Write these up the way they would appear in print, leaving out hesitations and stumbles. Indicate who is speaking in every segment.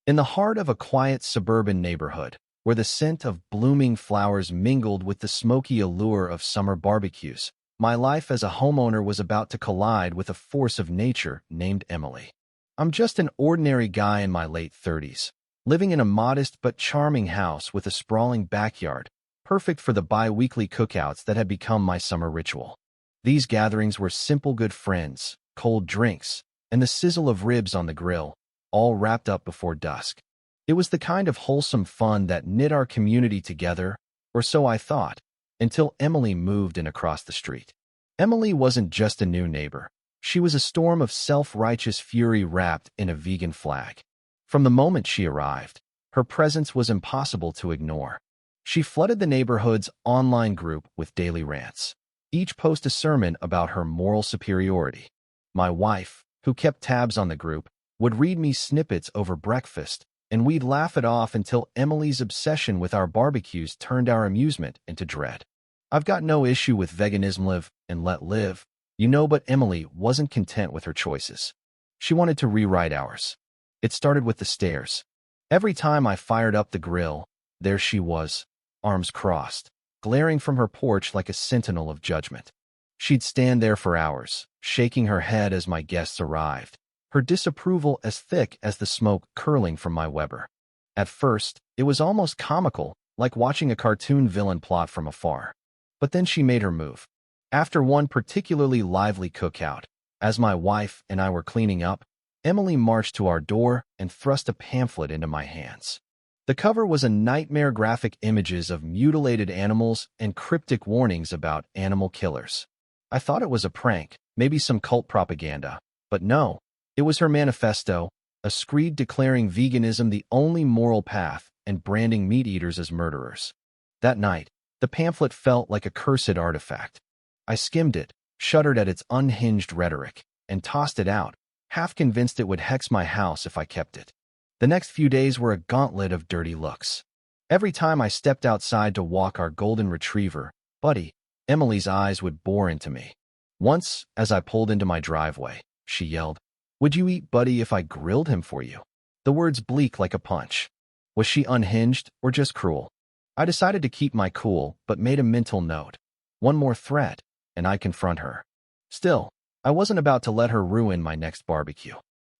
Speaker 1: In the heart of a quiet suburban neighborhood, where the scent of blooming flowers mingled with the smoky allure of summer barbecues, my life as a homeowner was about to collide with a force of nature named Emily. I'm just an ordinary guy in my late 30s, living in a modest but charming house with a sprawling backyard, perfect for the bi-weekly cookouts that had become my summer ritual. These gatherings were simple good friends, cold drinks, and the sizzle of ribs on the grill, all wrapped up before dusk. It was the kind of wholesome fun that knit our community together, or so I thought, until Emily moved in across the street. Emily wasn't just a new neighbor. She was a storm of self-righteous fury wrapped in a vegan flag. From the moment she arrived, her presence was impossible to ignore. She flooded the neighborhood's online group with daily rants, each post a sermon about her moral superiority. My wife, who kept tabs on the group, would read me snippets over breakfast, and we'd laugh it off until Emily's obsession with our barbecues turned our amusement into dread. I've got no issue with veganism, live and let live, but Emily wasn't content with her choices. She wanted to rewrite ours. It started with the stairs. Every time I fired up the grill, there she was, arms crossed, glaring from her porch like a sentinel of judgment. She'd stand there for hours, shaking her head as my guests arrived, her disapproval as thick as the smoke curling from my Weber. At first, it was almost comical, like watching a cartoon villain plot from afar. But then she made her move. After one particularly lively cookout, as my wife and I were cleaning up, Emily marched to our door and thrust a pamphlet into my hands. The cover was a nightmare graphic images of mutilated animals and cryptic warnings about animal killers. I thought it was a prank, maybe some cult propaganda, but no. It was her manifesto, a screed declaring veganism the only moral path and branding meat-eaters as murderers. That night, the pamphlet felt like a cursed artifact. I skimmed it, shuddered at its unhinged rhetoric, and tossed it out, half convinced it would hex my house if I kept it. The next few days were a gauntlet of dirty looks. Every time I stepped outside to walk our golden retriever, Buddy, Emily's eyes would bore into me. Once, as I pulled into my driveway, she yelled, "Would you eat Buddy if I grilled him for you?" The words bleak like a punch. Was she unhinged or just cruel? I decided to keep my cool, but made a mental note. One more threat, and I'd confront her. Still, I wasn't about to let her ruin my next barbecue.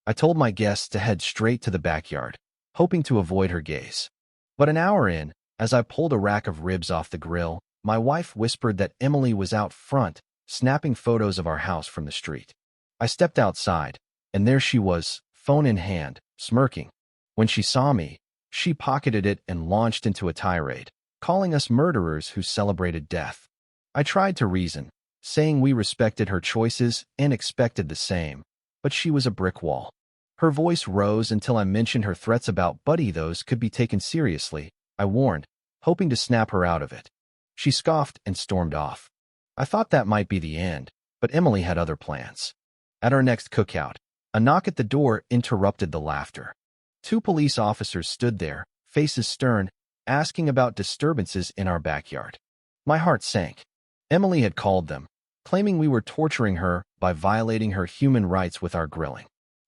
Speaker 1: I told my guests to head straight to the backyard, hoping to avoid her gaze. But an hour in, as I pulled a rack of ribs off the grill, my wife whispered that Emily was out front, snapping photos of our house from the street. I stepped outside, and there she was, phone in hand, smirking. When she saw me, she pocketed it and launched into a tirade, calling us murderers who celebrated death. I tried to reason, saying we respected her choices and expected the same, but she was a brick wall. Her voice rose until I mentioned her threats about Buddy. Those could be taken seriously, I warned, hoping to snap her out of it. She scoffed and stormed off. I thought that might be the end, but Emily had other plans. At our next cookout, a knock at the door interrupted the laughter. 2 police officers stood there, faces stern, asking about disturbances in our backyard. My heart sank. Emily had called them, claiming we were torturing her by violating her human rights with our grilling.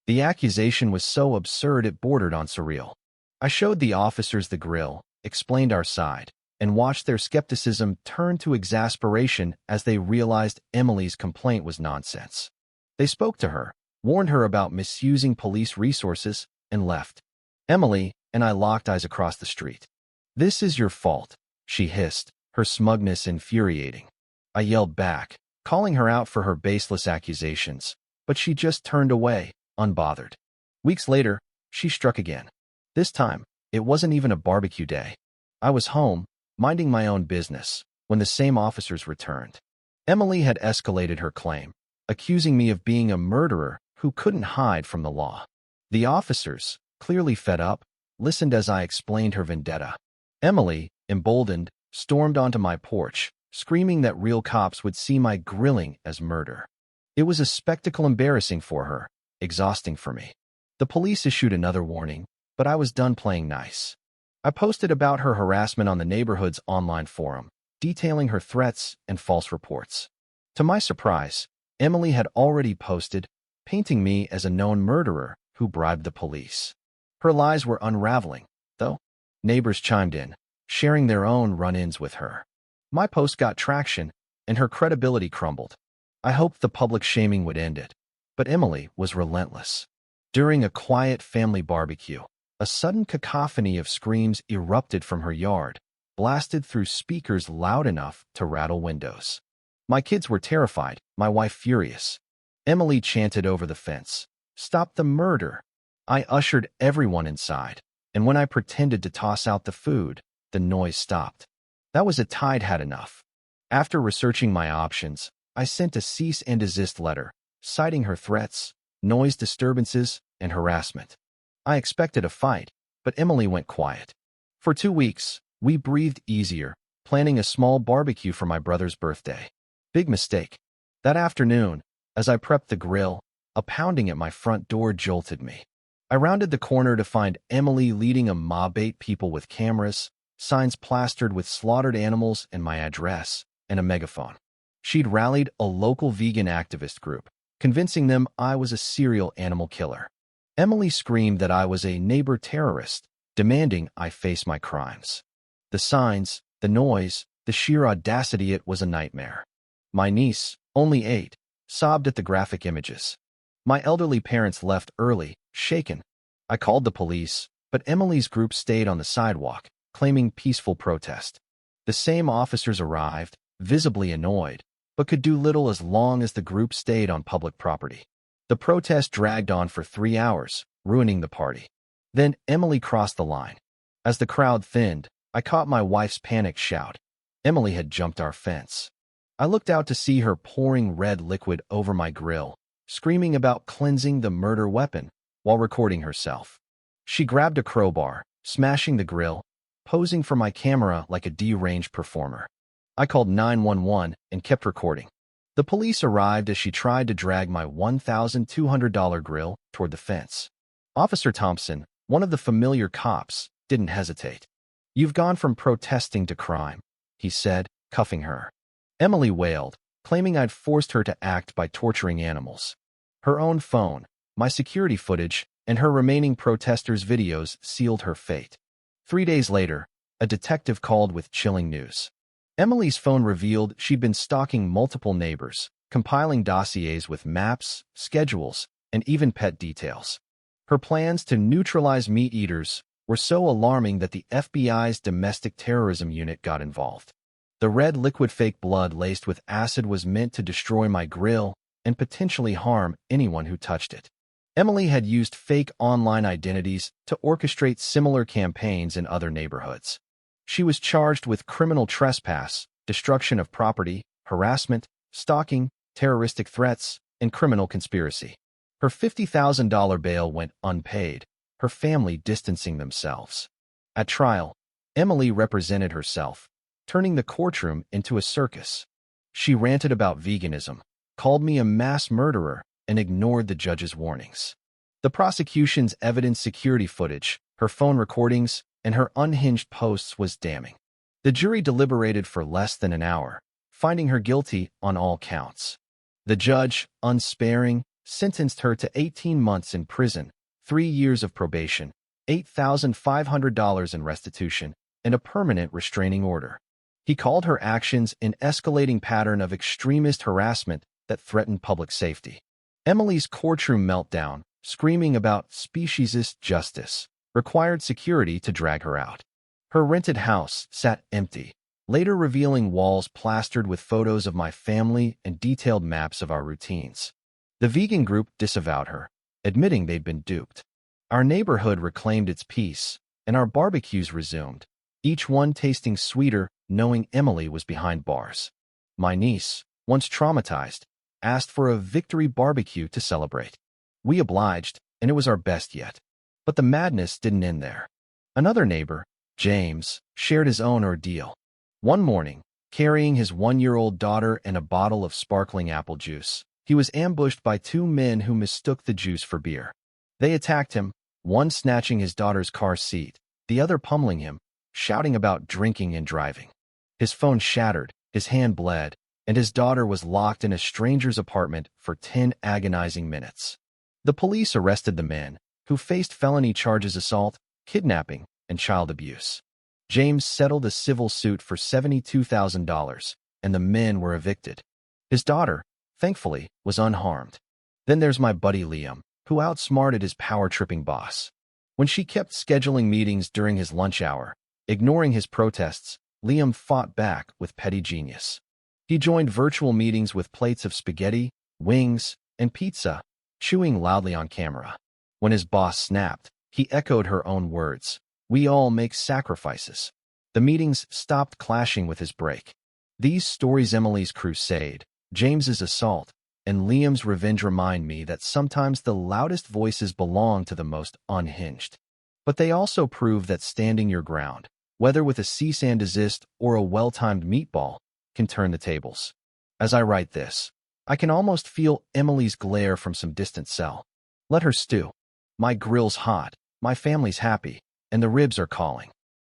Speaker 1: The accusation was so absurd it bordered on surreal. I showed the officers the grill, explained our side, and watched their skepticism turn to exasperation as they realized Emily's complaint was nonsense. They spoke to her, warned her about misusing police resources, and left. Emily and I locked eyes across the street. "This is your fault," she hissed, her smugness infuriating. I yelled back, calling her out for her baseless accusations, but she just turned away, unbothered. Weeks later, she struck again. This time, it wasn't even a barbecue day. I was home, minding my own business, when the same officers returned. Emily had escalated her claim, accusing me of being a murderer who couldn't hide from the law. The officers, clearly fed up, listened as I explained her vendetta. Emily, emboldened, stormed onto my porch, screaming that real cops would see my grilling as murder. It was a spectacle embarrassing for her, exhausting for me. The police issued another warning, but I was done playing nice. I posted about her harassment on the neighborhood's online forum, detailing her threats and false reports. To my surprise, Emily had already posted, painting me as a known murderer who bribed the police. Her lies were unraveling, though. Neighbors chimed in, sharing their own run-ins with her. My post got traction, and her credibility crumbled. I hoped the public shaming would end it, but Emily was relentless. During a quiet family barbecue, a sudden cacophony of screams erupted from her yard, blasted through speakers loud enough to rattle windows. My kids were terrified, my wife furious. Emily chanted over the fence, "Stop the murder!" I ushered everyone inside, and when I pretended to toss out the food, the noise stopped. That was a tide had enough. After researching my options, I sent a cease and desist letter, citing her threats, noise disturbances, and harassment. I expected a fight, but Emily went quiet. For 2 weeks, we breathed easier, planning a small barbecue for my brother's birthday. Big mistake. That afternoon, as I prepped the grill, a pounding at my front door jolted me. I rounded the corner to find Emily leading a mob, 8 people with cameras, signs plastered with slaughtered animals and my address, and a megaphone. She'd rallied a local vegan activist group, convincing them I was a serial animal killer. Emily screamed that I was a neighbor terrorist, demanding I face my crimes. The signs, the noise, the sheer audacity, it was a nightmare. My niece, only 8, sobbed at the graphic images. My elderly parents left early, shaken. I called the police, but Emily's group stayed on the sidewalk, claiming peaceful protest. The same officers arrived, visibly annoyed, but could do little as long as the group stayed on public property. The protest dragged on for 3 hours, ruining the party. Then Emily crossed the line. As the crowd thinned, I caught my wife's panicked shout. Emily had jumped our fence. I looked out to see her pouring red liquid over my grill, screaming about cleansing the murder weapon while recording herself. She grabbed a crowbar, smashing the grill, posing for my camera like a deranged performer. I called 911 and kept recording. The police arrived as she tried to drag my $1,200 grill toward the fence. Officer Thompson, one of the familiar cops, didn't hesitate. "You've gone from protesting to crime," he said, cuffing her. Emily wailed, claiming I'd forced her to act by torturing animals. Her own phone, my security footage, and her remaining protesters' videos sealed her fate. 3 days later, a detective called with chilling news. Emily's phone revealed she'd been stalking multiple neighbors, compiling dossiers with maps, schedules, and even pet details. Her plans to neutralize meat eaters were so alarming that the FBI's domestic terrorism unit got involved. The red liquid fake blood laced with acid was meant to destroy my grill and potentially harm anyone who touched it. Emily had used fake online identities to orchestrate similar campaigns in other neighborhoods. She was charged with criminal trespass, destruction of property, harassment, stalking, terroristic threats, and criminal conspiracy. Her $50,000 bail went unpaid, her family distancing themselves. At trial, Emily represented herself, turning the courtroom into a circus. She ranted about veganism, called me a mass murderer, and ignored the judge's warnings. The prosecution's evidence security footage, her phone recordings, and her unhinged posts was damning. The jury deliberated for less than an hour, finding her guilty on all counts. The judge, unsparing, sentenced her to 18 months in prison, 3 years of probation, $8,500 in restitution, and a permanent restraining order. He called her actions an escalating pattern of extremist harassment that threatened public safety. Emily's courtroom meltdown, screaming about speciesist justice, required security to drag her out. Her rented house sat empty, later revealing walls plastered with photos of my family and detailed maps of our routines. The vegan group disavowed her, admitting they'd been duped. Our neighborhood reclaimed its peace, and our barbecues resumed, each one tasting sweeter knowing Emily was behind bars. My niece, once traumatized, asked for a victory barbecue to celebrate. We obliged, and it was our best yet. But the madness didn't end there. Another neighbor, James, shared his own ordeal. One morning, carrying his 1-year-old daughter and a bottle of sparkling apple juice, he was ambushed by 2 men who mistook the juice for beer. They attacked him, one snatching his daughter's car seat, the other pummeling him, shouting about drinking and driving. His phone shattered, his hand bled, and his daughter was locked in a stranger's apartment for 10 agonizing minutes. The police arrested the men, who faced felony charges assault, kidnapping, and child abuse. James settled a civil suit for $72,000, and the men were evicted. His daughter, thankfully, was unharmed. Then there's my buddy Liam, who outsmarted his power-tripping boss. When she kept scheduling meetings during his lunch hour, ignoring his protests, Liam fought back with petty genius. He joined virtual meetings with plates of spaghetti, wings, and pizza, chewing loudly on camera. When his boss snapped, he echoed her own words, "We all make sacrifices." The meetings stopped clashing with his break. These stories, Emily's crusade, James's assault, and Liam's revenge, remind me that sometimes the loudest voices belong to the most unhinged. But they also prove that standing your ground, whether with a cease and desist or a well-timed meatball, can turn the tables. As I write this, I can almost feel Emily's glare from some distant cell. Let her stew. My grill's hot, my family's happy, and the ribs are calling.